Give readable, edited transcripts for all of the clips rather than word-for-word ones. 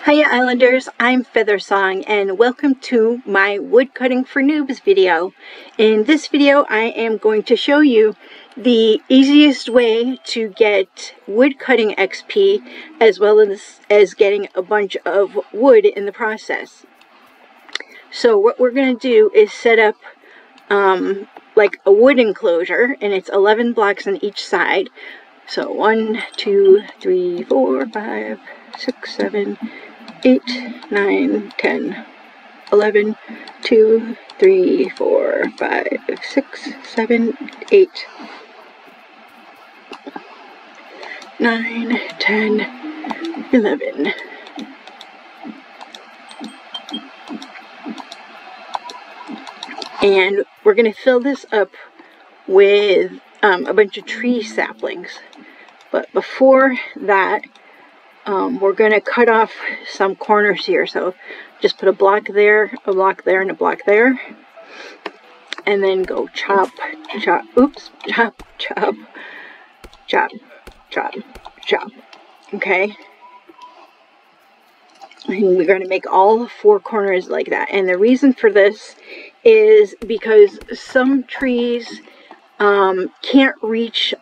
Hiya Islanders, I'm Feathersong and welcome to my Woodcutting for Noobs video. In this video I am going to show you the easiest way to get woodcutting XP as well as getting a bunch of wood in the process. So what we're going to do is set up like a wood enclosure, and it's 11 blocks on each side. So 1, 2, 3, 4, 5, 6, 7, 8, 9, 10, 11, 2, 3, 4, 5, 6, 7, 8, 9, 10, 11. And we're going to fill this up with a bunch of tree saplings. But before that, we're going to cut off some corners here. So just put a block there, and a block there. And then go chop, chop, oops, chop, chop, chop, chop, chop. Okay? And we're going to make all 4 corners like that. And the reason for this is because some trees can't reach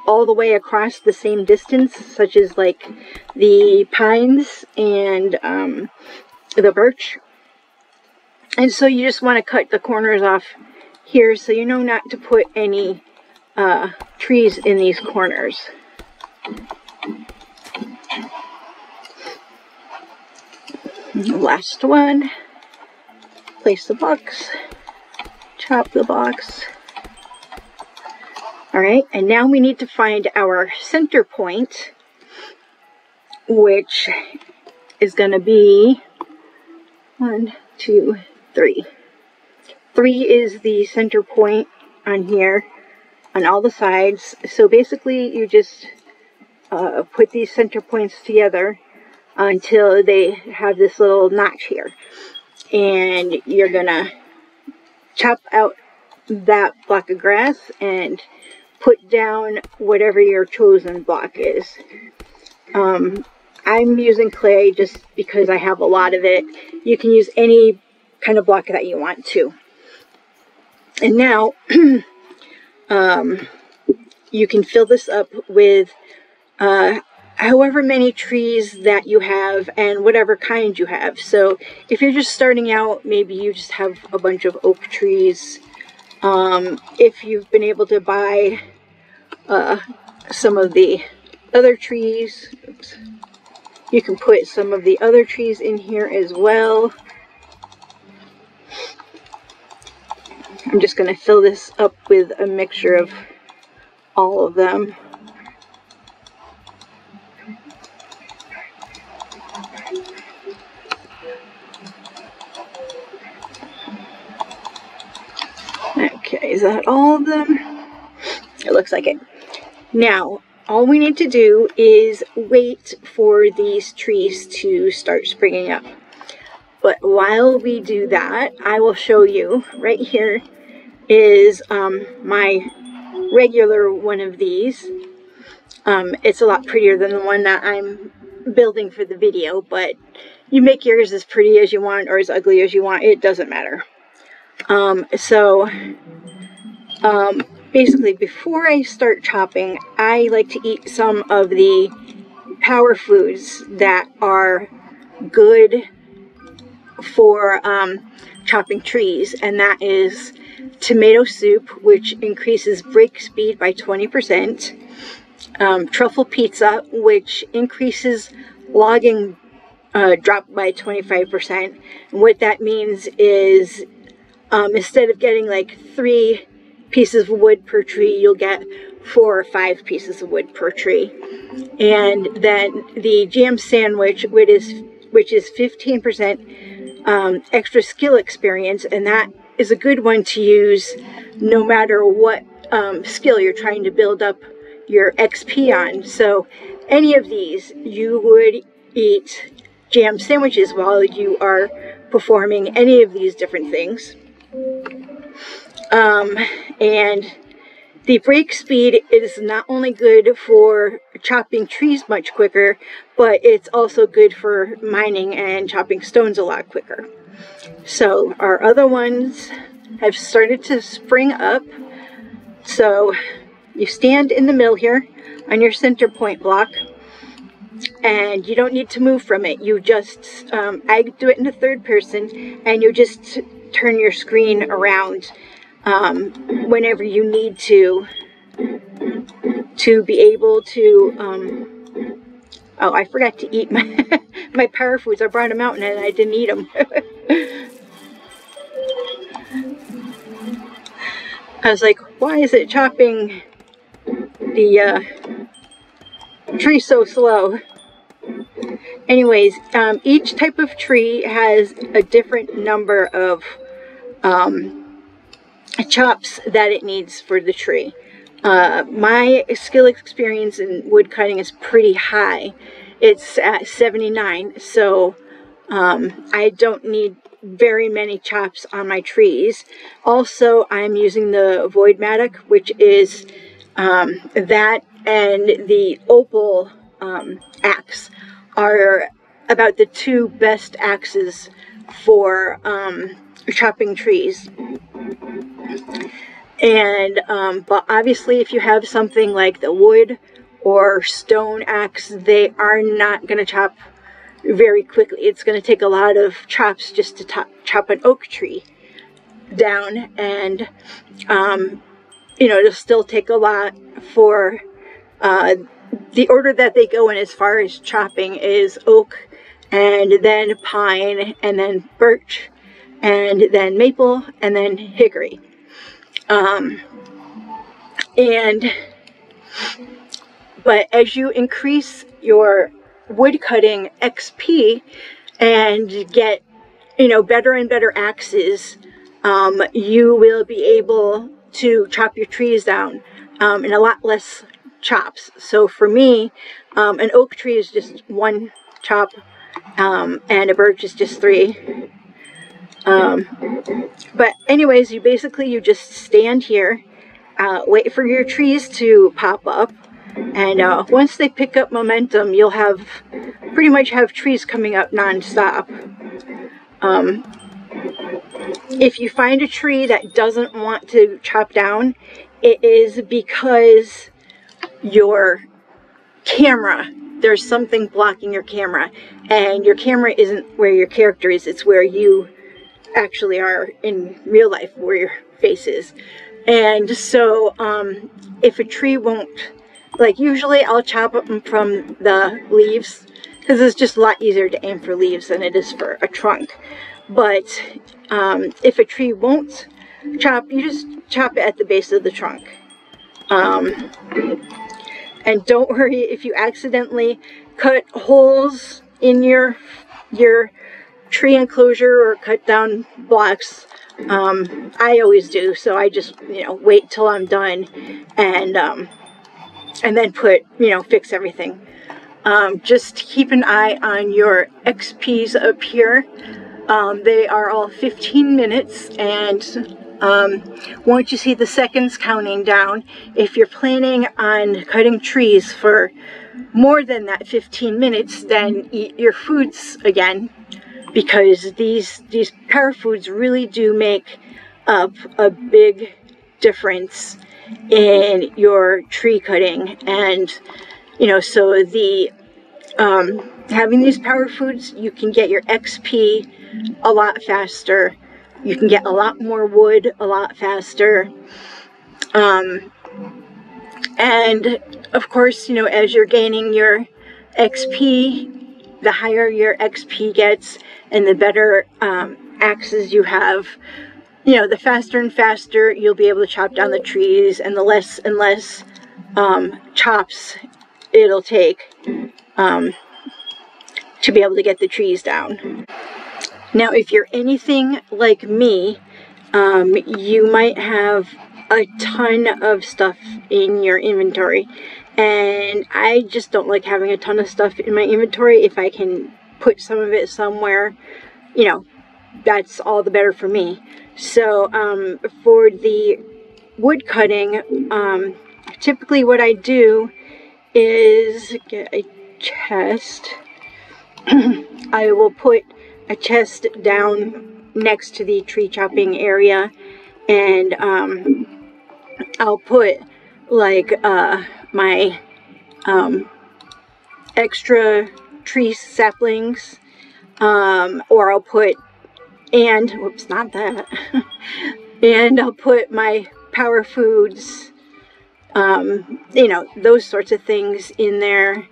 all the way across the same distance, such as like the pines and the birch. And so you just want to cut the corners off here so you know not to put any trees in these corners. Last one, place the box, chop the box. Alright, and now we need to find our center point, which is going to be 1, 2, 3. 3 is the center point on here, on all the sides. So basically you just put these center points together until they have this little notch here. And you're going to chop out that block of grass and put down whatever your chosen block is. I'm using clay just because I have a lot of it. You can use any kind of block that you want to. And now you can fill this up with however many trees that you have and whatever kind you have. So if you're just starting out, maybe you just have a bunch of oak trees. If you've been able to buy some of the other trees, oops, you can put some of the other trees in here as well. I'm just going to fill this up with a mixture of all of them. Okay, is that all of them? It looks like it. Now, all we need to do is wait for these trees to start springing up. But while we do that, I will show you, right here is my regular one of these. It's a lot prettier than the one that I'm building for the video, but you make yours as pretty as you want or as ugly as you want. It doesn't matter. Basically, before I start chopping, I like to eat some of the power foods that are good for chopping trees, and that is tomato soup, which increases break speed by 20%, truffle pizza, which increases logging drop by 25%. And what that means is instead of getting like 3 pieces of wood per tree, you'll get 4 or 5 pieces of wood per tree. And then the jam sandwich, which is 15% extra skill experience, and that is a good one to use no matter what skill you're trying to build up your XP on. So any of these, you would eat jam sandwiches while you are performing any of these different things. And The break speed is not only good for chopping trees much quicker, but it's also good for mining and chopping stones a lot quicker. So our other ones have started to spring up. So you stand in the middle here on your center point block, and you don't need to move from it. You just, I do it in the third person, and you just turn your screen around whenever you need to be able to, oh, I forgot to eat my power foods. I brought them out and I didn't eat them. I was like, why is it chopping the tree so slow? Anyways, each type of tree has a different number of chops that it needs for the tree. My skill experience in wood cutting is pretty high. It's at 79, so I don't need very many chops on my trees. Also, I'm using the Voidmatic, which is that and the Opal axe are about the two best axes for chopping trees. And but obviously if you have something like the wood or stone axe, they are not going to chop very quickly. It's going to take a lot of chops just to chop an oak tree down, and you know, it'll still take a lot for the order that they go in as far as chopping is oak, and then pine, and then birch, and then maple, and then hickory. But as you increase your wood cutting XP and get, you know, better and better axes, you will be able to chop your trees down in a lot less chops. So for me, an oak tree is just one chop, and a birch is just 3. But anyways, you just stand here, wait for your trees to pop up, and once they pick up momentum, you'll pretty much have trees coming up non-stop. If you find a tree that doesn't want to chop down, it is because your camera, there's something blocking your camera, and your camera isn't where your character is, it's where you actually are in real life, where your face is. And so if a tree won't, like, usually I'll chop them from the leaves, because it's just a lot easier to aim for leaves than it is for a trunk. But if a tree won't chop, you just chop it at the base of the trunk. And don't worry if you accidentally cut holes in your tree enclosure or cut down blocks. I always do, so I just, you know, wait till I'm done and then fix everything. Just keep an eye on your XPs up here. They are all 15 minutes, and once you see the seconds counting down, if you're planning on cutting trees for more than that 15 minutes, then eat your foods again, because these power foods really do make up a big difference in your tree cutting. And you know, so the having these power foods, you can get your XP a lot faster. You can get a lot more wood a lot faster. And of course, you know, as you're gaining your XP, the higher your XP gets and the better axes you have, you know, the faster and faster you'll be able to chop down the trees, and the less and less chops it'll take to be able to get the trees down. Now, if you're anything like me, you might have a ton of stuff in your inventory, and I just don't like having a ton of stuff in my inventory. If I can put some of it somewhere, you know, that's all the better for me. So for the wood cutting, typically what I do is get a chest. I will put a chest down next to the tree chopping area, and I'll put like my extra tree saplings, or I'll put, and whoops, not that. And I'll put my power foods, you know, those sorts of things in there,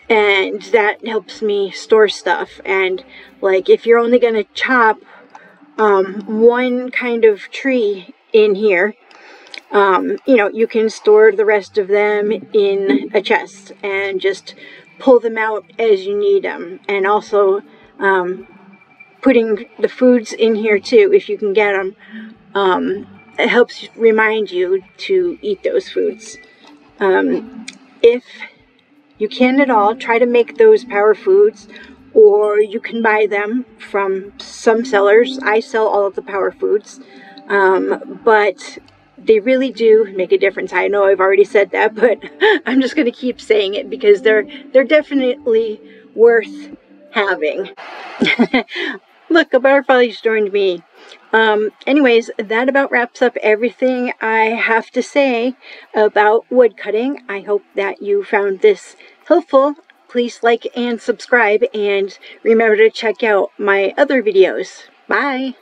and that helps me store stuff. And like, if you're only going to chop one kind of tree in here, you know, you can store the rest of them in a chest and just pull them out as you need them. And also putting the foods in here too, if you can get them. It helps remind you to eat those foods. If you can at all, try to make those power foods, or you can buy them from some sellers. I sell all of the power foods, but they really do make a difference. I know I've already said that, but I'm just going to keep saying it because they're definitely worth having. Look, a butterfly just joined me. Anyways, that about wraps up everything I have to say about wood cutting. I hope that you found this helpful. Please like and subscribe, and remember to check out my other videos. Bye!